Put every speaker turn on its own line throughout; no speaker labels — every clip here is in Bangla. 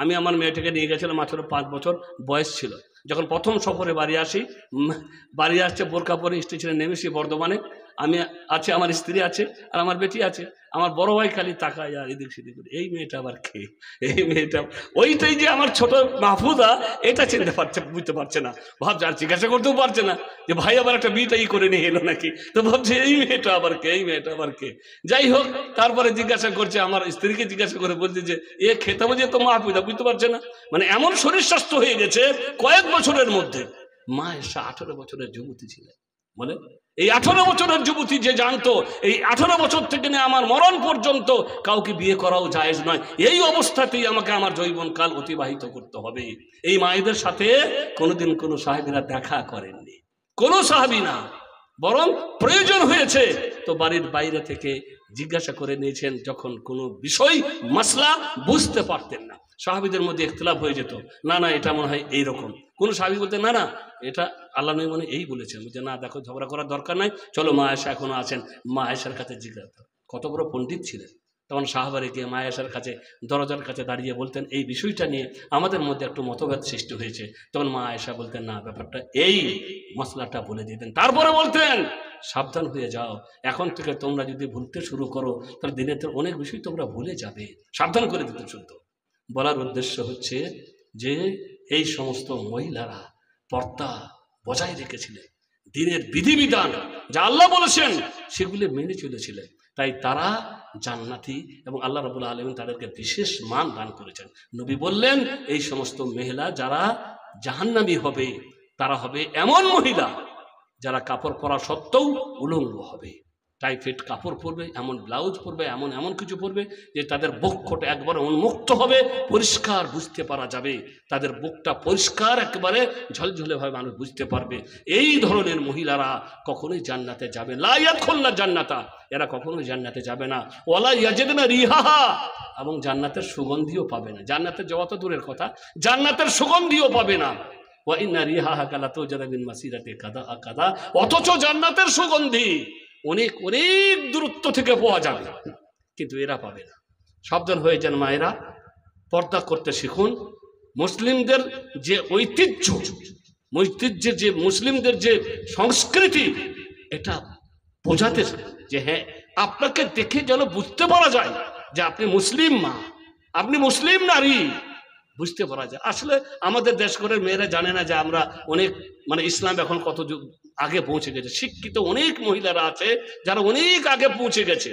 আমি আমার মেয়েটাকে নিয়ে গেছিলাম, মাত্র 5 বছর বয়স ছিল। যখন প্রথম সফরে বাড়ি আসি, বাড়ি আসছে বোরকা পরে স্টেশনে নেমেছি বর্ধমানে। আমি আছে, আমার স্ত্রী আছে, আর আমার বেটি আছে। আমার বড় ভাই খালি তাকায় আর এদিক সেদিক করে, এই মেয়েটা আবার কে, এই মেয়েটা ওইটাই যে আমার ছোট মাহফুজা, এটা চিনতে পারছে, বুঝতে পারছে না, ভাবছে, আর জিজ্ঞাসা করতেও পারছে না যে ভাই আবার একটা বিয়েটাই করে নিয়ে এলো নাকি, তো ভাবছে এই মেয়েটা আবার কে, এই মেয়েটা আবার কে। যাই হোক, তারপরে জিজ্ঞাসা করছে, আমার স্ত্রীকে জিজ্ঞাসা করে বলছে যে এ খেতে বুঝে তো মাহফুজা, বুঝতে পারছে না। মানে এমন শরীর স্বাস্থ্য হয়ে গেছে কয়েক বছরের মধ্যে। মা এসে 18 বছরের যুবতী ছিলেন, বলে এই 18 বছরের যুবতী যে জানতো এই 18 বছর থেকে নিয়ে আমার মরণ পর্যন্ত কাউকে বিয়ে করাও জায়েজ নয়, এই অবস্থাতেই আমাকে আমার যৌবনকাল অতিবাহিত করতে হবে। এই মায়েদের সাথে কোনোদিন কোনো সাহাবীরা দেখা করেননি, কোনো সাহাবী না, বরং প্রয়োজন হয়েছে তো বাড়ির বাইরে থেকে জিজ্ঞাসা করে নিয়েছেন, যখন কোনো বিষয় মাসলা বুঝতে পারতেন না। সাহাবীদের মধ্যে ইখতিলাফ হয়ে যেত, না না এটা মনে হয় এইরকম। কোন সাহাবী বলতেন না না এটা আল্লাহ নবী মনে এই বলেছেন, যে না দেখো ঝগড়া করার দরকার নাই, চলো মা আয়েশা এখনো আছেন, মা আয়েশার কাছে জিজ্ঞাসা। কত বড় পণ্ডিত ছিলেন। তখন সাহাবারে গিয়ে মা আয়েশার কাছে দরজার কাছে দাঁড়িয়ে বলতেন, এই বিষয়টা নিয়ে আমাদের মধ্যে একটু মতভেদ সৃষ্টি হয়েছে। তখন মা আয়েশা বলতেন, না ব্যাপারটা এই, মশলাটা বলে দিতেন। তারপরে বলতেন, সাবধান হয়ে যাও, এখন থেকে তোমরা যদি ভুলতে শুরু করো তাহলে দিনের তো অনেক বিষয় তোমরা ভুলে যাবে, সাবধান করে দিতে শুনতো। বলার উদ্দেশ্য হচ্ছে যে এই সমস্ত মহিলারা পর্দা বজায় রেখেছিলেন, দ্বীনের বিধিবিধান যা আল্লাহ বলেছেন সেগুলি মেনে চলেছিলেন, তাই তারা জান্নাতি এবং আল্লাহ রাব্বুল আলামিন তাদেরকে বিশেষ মান দান করেছেন। নবী বললেন, এই সমস্ত মহিলা যারা জাহান্নামী হবে তারা হবে এমন মহিলা যারা কাপড় পরা সত্ত্বেও উলঙ্গ হবে, টাইফেট কাপড় পরবে, এমন ব্লাউজ পরবে, এমন এমন কিছু পরবে যে তাদের বক্ষটা একবারে উন্মুক্ত হবে, পরিষ্কার বুঝতে পারা যাবে, তাদের বুকটা পরিষ্কার একেবারে ঝলঝলে ভাবে মানুষ বুঝতে পারবে। এই ধরনের মহিলারা কখনোই জান্নাতে যাবে, লা ইয়াদখুলনা জান্নাতা, এরা কখনোই জান্নাতে যাবে না। ওয়ালা ইয়াজিদনা রিহাহা, এবং জান্নাতের সুগন্ধিও পাবে না। জান্নাতের যাওয়া তো দূরের কথা, জান্নাতের সুগন্ধিও পাবে না। ওয়া ইন্না রিহাহা লাতুজাদু মিন মাসিরাতি কাদা কাদা, অথচ জান্নাতের সুগন্ধি অনেক অনেক দূরত্ব থেকে পাওয়া যাবে, কিন্তু এরা পাবে না। সাবধান হয়ে যান মায়েরা, পর্দা করতে শিখুন। মুসলিমদের যে ঐতিহ্যের যে মুসলিমদের যে সংস্কৃতি, এটা বোঝাতে যে হ্যাঁ আপনাকে দেখে যেন বুঝতে পারা যায় যে আপনি মুসলিম মা, আপনি মুসলিম নারী, বুঝতে পারা যায়। আসলে আমাদের দেশ করে মেয়েরা জানে না যে আমরা অনেক মানে ইসলাম এখন কত আগে পৌঁছে গেছে। শিক্ষিত অনেক মহিলারা আছে যারা অনেক আগে পৌঁছে গেছে,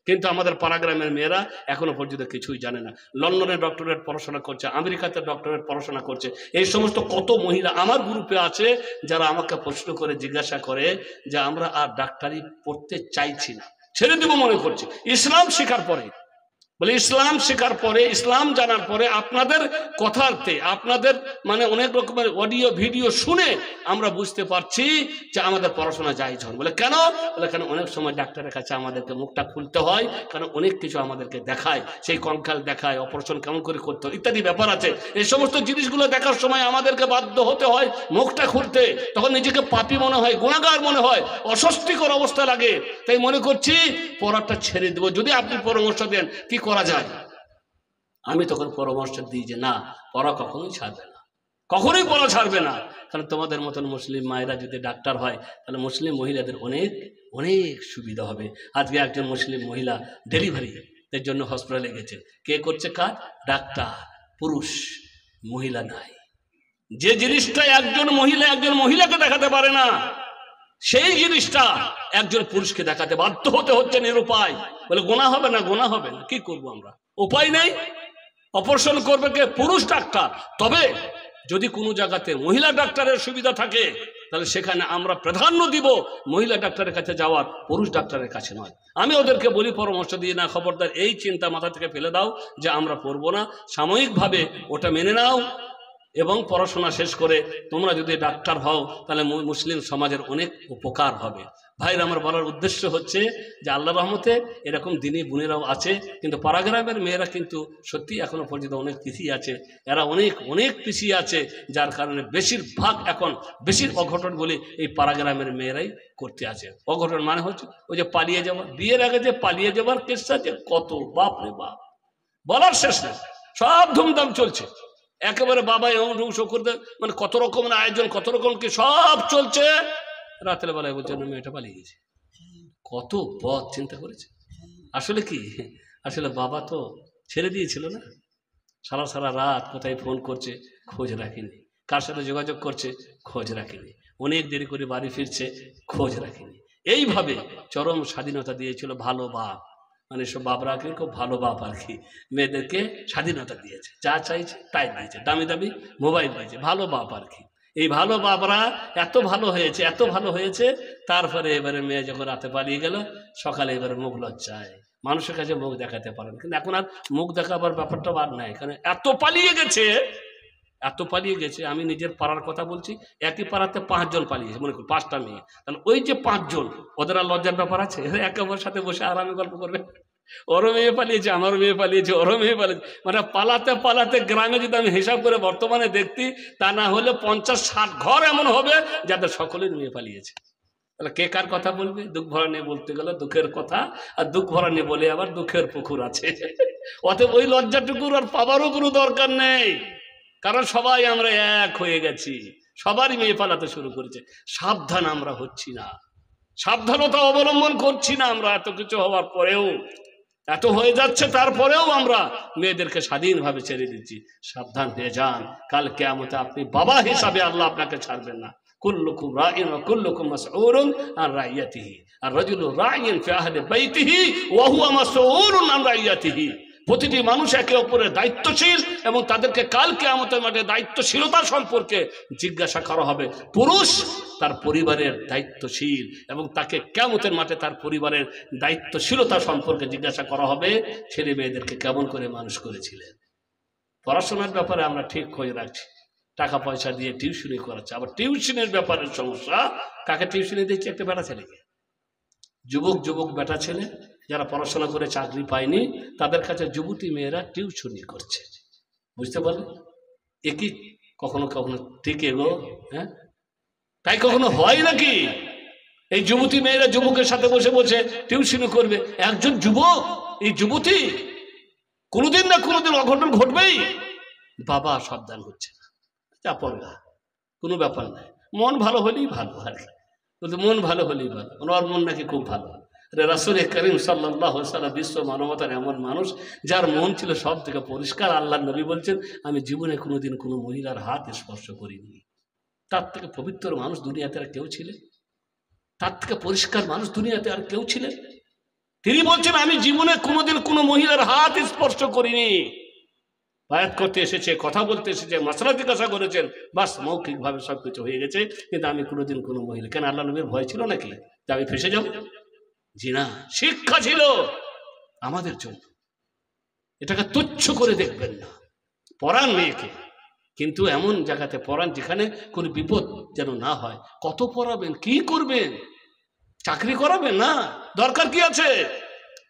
কিন্তু আমাদের পাড়াগ্রামের মেয়েরা এখনো পর্যন্ত কিছুই জানে না। লন্ডনে ডক্টরেট পড়াশোনা করছে, আমেরিকাতে ডক্টরেট পড়াশোনা করছে, এই সমস্ত কত মহিলা আমার গ্রুপে আছে যারা আমাকে প্রশ্ন করে জিজ্ঞাসা করে যে আমরা আর ডাক্তারি পড়তে চাইছি না, ছেড়ে দেবো মনে করছি। ইসলাম শেখার পরে বলে, ইসলাম শেখার পরে, ইসলাম জানার পরে আপনাদের কথাতে, আপনাদের মানে অনেক রকমের অডিও ভিডিও শুনে আমরা বুঝতে পারছি যে আমাদের পড়াশোনা জায়েজ হবে। বলে কেন? বলে কেন অনেক সময় ডাক্তারের কাছে আমাদেরকে মুখটা খুলতে হয়, কারণ অনেক কিছু আমাদেরকে দেখায়, সেই কঙ্কাল দেখায়, অপারেশন কেমন করে করতে হয় ইত্যাদি ব্যাপার আছে। এই সমস্ত জিনিসগুলো দেখার সময় আমাদেরকে বাধ্য হতে হয় মুখটা খুলতে। তখন নিজেকে পাপী মনে হয়, গুনাহগার মনে হয়, অস্বস্তিকর অবস্থা লাগে। তাই মনে করছি পড়াটা ছেড়ে দেবো। যদি আপনি পরামর্শ দেন কি করা যায়, আমি তখন পরামর্শ দিই যে না, পড়া কখনোই ছাড়বে না, কখনোই পড়া ছাড়বে না। কারণ তোমাদের মতন মুসলিম মায়েরা যদি ডাক্তার হয় তাহলে মুসলিম মহিলাদের অনেক অনেক সুবিধা হবে। আজকে একজন মুসলিম মহিলা ডেলিভারির জন্য হসপিটালে গেছে, কে করছে কাজ? ডাক্তার, পুরুষ, মহিলা নাই। যে জিনিসটা একজন মহিলাকে দেখাতে পারে না, সেই জিনিসটা একজন পুরুষকে দেখাতে বাধ্য হতে হচ্ছে নিরুপায়। বলে গুনাহ হবে না, গুনাহ হবে না, কি করবো আমরা, উপায় নেই। অপারেশন করবে কে? পুরুষ ডাক্তার। তবে যদি কোনো জায়গাতে মহিলা ডাক্তারের সুবিধা থাকে তাহলে সেখানে আমরা প্রাধান্য দিব মহিলা ডাক্তারের কাছে যাওয়ার, পুরুষ ডাক্তারের কাছে নয়। আমি ওদেরকে বলি, পরামর্শ দিয়ে না, খবরদার এই চিন্তা মাথা থেকে ফেলে দাও যে আমরা পড়বো না, সাময়িকভাবে ওটা মেনে নাও এবং পড়াশোনা শেষ করে তোমরা যদি ডাক্তার হও তাহলে মুসলিম সমাজের অনেক উপকার হবে। ভাইরা, আমার বলার উদ্দেশ্য হচ্ছে যে আল্লাহ রহমতে এরকম দিনী বোনেরাও আছে, কিন্তু পাড়াগ্রামের মেয়েরা কিন্তু সত্যি এখনো পর্যন্ত অনেক পিছিয়ে আছে। এরা অনেক অনেক পিছিয়ে আছে, যার কারণে বেশিরভাগ এখন বেশির অঘটনগুলি এই পাড়াগ্রামের মেয়েরাই করতে আছে। অঘটন মানে হচ্ছে ওই যে পালিয়ে যাওয়া, বিয়ের আগে যে পালিয়ে যাওয়ার কেসটা যে কত, বাপ রে বাপ, বলার শেষ নেই। সব ধুমধাম চলছে, একেবারে বাবাই অংশ করতে মানে কত রকমের আয়োজন, কত রকম কি সব চলছে। রাতের বেলায় বলছে না মেয়েটা পালিয়ে গেছে। কত পথ চিন্তা করেছে। আসলে কি, আসলে বাবা তো ছেড়ে দিয়েছিল না, সারা সারা রাত কোথায় ফোন করছে খোঁজ রাখেনি, কার সাথে যোগাযোগ করছে খোঁজ রাখেনি, অনেক দেরি করে বাড়ি ফিরছে খোঁজ রাখেনি। এইভাবে চরম স্বাধীনতা দিয়েছিল ভালো বাপ, মানে সব বাপরা কি খুব ভালো বাপ আর কি, মেয়েদেরকে স্বাধীনতা দিয়েছে, যা চাইছে তাই দিয়েছে, দামি দামি মোবাইল দিয়েছে, ভালো বাপ আর কি। এই ভালো বাপরা এত ভালো হয়েছে, এত ভালো হয়েছে, তারপরে এবারে মেয়ে যখন রাতে পালিয়ে গেল, সকালে এবারে মুখ লজ্জায় মানুষের কাছে মুখ দেখাতে পারেন, কিন্তু এখন আর মুখ দেখাবার ব্যাপারটা আর নাই, কারণ এত পালিয়ে গেছে, এত পালিয়ে গেছে। আমি নিজের পাড়ার কথা বলছি, একই পাড়াতে 5 জন পালিয়েছে, মনে করি 5টা মেয়ে, তাহলে ওই যে 5 জন, ওদের আর লজ্জার ব্যাপার আছে? একে অপরের সাথে বসে আরামে গল্প করবে, ওরও মেয়ে পালিয়েছে, আমারও মেয়ে পালিয়েছে, ওরও মেয়ে পালিয়েছে, মানে পালাতে পালাতে গ্রামে যদি আমি হিসাব করে বর্তমানে দেখতি, তা না হলে 50-60 ঘর এমন হবে যাদের সকলের মেয়ে পালিয়েছে। তাহলে কে কার কথা বলবে? দুঃখ ভরা নিয়ে বলতে গেলে দুঃখের কথা, আর দুঃখ ভরা নিয়ে বলে আবার দুঃখের পুকুর আছে। অতএব ওই লজ্জাটুকুর আর পাবারও কোনো দরকার নেই, কারণ সবাই আমরা এক হয়ে গেছি, সবারই মেয়ে পালাতে শুরু করেছে। সাবধান আমরা হচ্ছি না, সাবধানতা অবলম্বন করছি না আমরা, এত কিছু হওয়ার পরেও, এত হয়ে যাচ্ছে তারপরেও আমরা মেয়েদেরকে স্বাধীনভাবে ছেড়ে দিচ্ছি। সাবধান হয়ে যান, কাল কিয়ামতে আপনি বাবা হিসাবে আল্লাহ আপনাকে ছাড়বেন না। কুল্লুকুম রাইন ওয়া কুল্লুকুম মাসউলুন আন রাইয়াতিহি, আর রাজুলু রাইন ফি আহলি বাইতিহি ওয়া হুয়া মাসউলুন আন রাইয়াতিহি। প্রতিটি মানুষ একে অপরের দায়িত্বশীল, এবং তাদেরকে কাল কিয়ামতের মাঠে দায়িত্বশীলতা সম্পর্কে জিজ্ঞাসা করা হবে। পুরুষ তার পরিবারের দায়িত্বশীল, এবং তাকে কিয়ামতের মাঠে তার পরিবারের দায়িত্বশীলতা সম্পর্কে জিজ্ঞাসা করা হবে, ছেলে মেয়েদেরকে কেমন করে মানুষ করেছিলেন। পড়াশোনার ব্যাপারে আমরা ঠিক খোঁজ রাখছি, টাকা পয়সা দিয়ে টিউশনি করাচ্ছে, আবার টিউশনের ব্যাপারে সমস্যা। কাকে টিউশনি দিচ্ছে? একটা বেটা ছেলেকে, যুবক বেটা ছেলে যারা পড়াশোনা করে চাকরি পায়নি, তাদের কাছে যুবতী মেয়েরা টিউশনি করছে। বুঝতে পারলেন? একই কখনো কখনো ঠিক এগো, হ্যাঁ তাই কখনো হয় নাকি? এই যুবতী মেয়েরা যুবকের সাথে বসে বসে টিউশনি করবে। একজন যুবক, এই যুবতী, কোনোদিন না কোনোদিন অঘটন ঘটবেই। বাবা সাবধান হচ্ছে না, যা পড়া কোনো ব্যাপার নাই, মন ভালো হলেই ভালো আর কি, কিন্তু মন ভালো হলেই ভালো, ওনার মন নাকি খুব ভালো। রাসূল করিম সাল্লাল্লাহু আলাইহি ওয়াসাল্লাম বিশ্ব মানবতার এমন মানুষ যার মন ছিল সব থেকে পরিষ্কার। আল্লাহ নবী বলছেন, আমি জীবনে কোনোদিন কোনো মহিলার হাত স্পর্শ করিনি। তার থেকে পবিত্র মানুষ দুনিয়াতে আর কেউ ছিলেন? তার থেকে পরিষ্কার মানুষ দুনিয়াতে আর কেউ ছিলেন? তিনি বলছেন, আমি জীবনে কোনোদিন কোনো মহিলার হাত স্পর্শ করিনি। বায়াত করতে এসেছে, কথা বলতে এসেছে, মাসলা জিজ্ঞাসা করেছেন, বাস মৌখিকভাবে সবকিছু হয়ে গেছে, কিন্তু আমি কোনোদিন কোনো মহিলা। কেন আল্লাহ নবীর ভয় ছিল নাকি যে আমি ফেসে যাব? জি না, শিক্ষা ছিল আমাদের জন্য। এটাকে তুচ্ছ করে দেখবেন না, পড়ান মেয়েকে, কিন্তু এমন জায়গাতে পড়ান যেখানে কোনো বিপদ যেন না হয়। কত পড়াবেন, কি করবেন? চাকরি করাবেন না? দরকার কি আছে?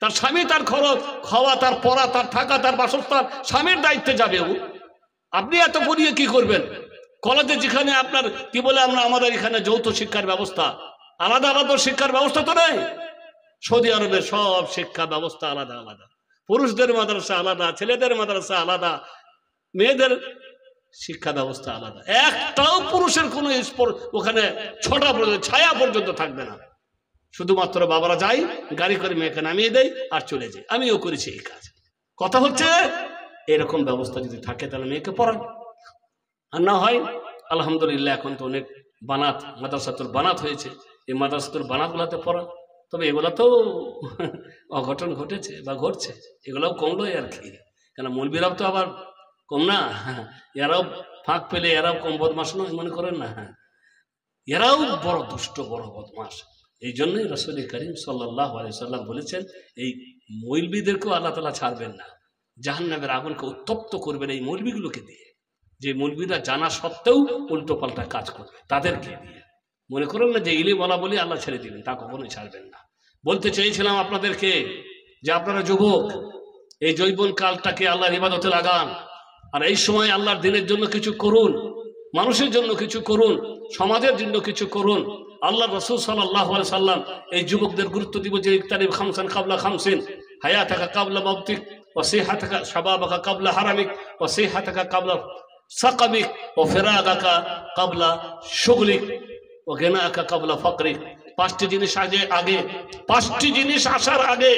তার স্বামী, তার খরচ, খাওয়া, তার পড়া, তার থাকা, তার বাসস্থান স্বামীর দায়িত্বে যাবে। আপনি এত পড়িয়ে কি করবেন? কলেজে যেখানে আপনার কি বলে, আমাদের এখানে যৌথ শিক্ষার ব্যবস্থা, আলাদা আলাদা শিক্ষার ব্যবস্থা তো নেই। সৌদি আরবের সব শিক্ষা ব্যবস্থা আলাদা আলাদা, পুরুষদের মাদ্রাসা আলাদা, ছেলেদের মাদ্রাসা আলাদা, মেয়েদের শিক্ষা ব্যবস্থা আলাদা। একটাও পুরুষের কোনো ওখানে ছটা পর্যন্ত ছায়া পর্যন্ত থাকবে না। শুধুমাত্র বাবারা যায়, গাড়ি করে মেয়েকে নামিয়ে দেয় আর চলে যায়। আমিও করেছি এই কাজ। কথা হচ্ছে, এরকম ব্যবস্থা যদি থাকে তাহলে মেয়েকে পড়ান, আর না হয় আলহামদুলিল্লাহ এখন তো অনেক বানাত, মাদ্রাসাতুল বানাত হয়েছে, এই মাদ্রাসাতুল বানাতগুলোতে পড়ান। তবে এগুলো তো অঘটন ঘটেছে বা ঘটছে, এগুলোও কমলোই আর কি, কেন মৌলবীরাও তো আবার কম না, এরাও ফাঁক পেলে এরাও কম বদমাস নয়, মনে করেন না? এরাও বড় দুষ্ট, বড় বদমাস। এই জন্যই রাসূল করিম সাল্লাল্লাহু আলাইহি ওয়াসাল্লাম বলেছেন, এই মৌলবীদেরকেও আল্লাহ তাআলা ছাড়বেন না, জাহান্নামের আগুনকে উত্তপ্ত করবেন এই মৌলবীগুলোকে দিয়ে। যে মৌলবীরা জানা সত্ত্বেও উল্টো পাল্টা কাজ করবে তাদেরকে দিয়ে। মনে করেন না যে ইলি বলা বলি আল্লাহ ছেড়ে দিবেন, তা কখনোই ছাড়বেন না। বলতে চেয়েছিলাম আপনাদেরকে যে আপনারা যুবক, এই যৌবন কালটাকে আল্লাহর ইবাদতে লাগান, আর এই সময় আল্লাহর দিনের জন্য কিছু করুন, মানুষের জন্য কিছু করুন, সমাজের জন্য কিছু করুন। আল্লাহ রাসূল সাল্লাল্লাহু আলাইহি সাল্লাম এই যুবকদের গুরুত্ব দিব যে ইকতারিব খামসান কাবলা খামসিন, হায়াতাকা কাবলা মাউতিক, وصحتك شبابك قبل حرمك وصحتك قبل سقمك وفراغك قبل شغلك وغناك قبل فقرك। পাঁচটি জিনিস আগে, পাঁচটি জিনিস আসার আগে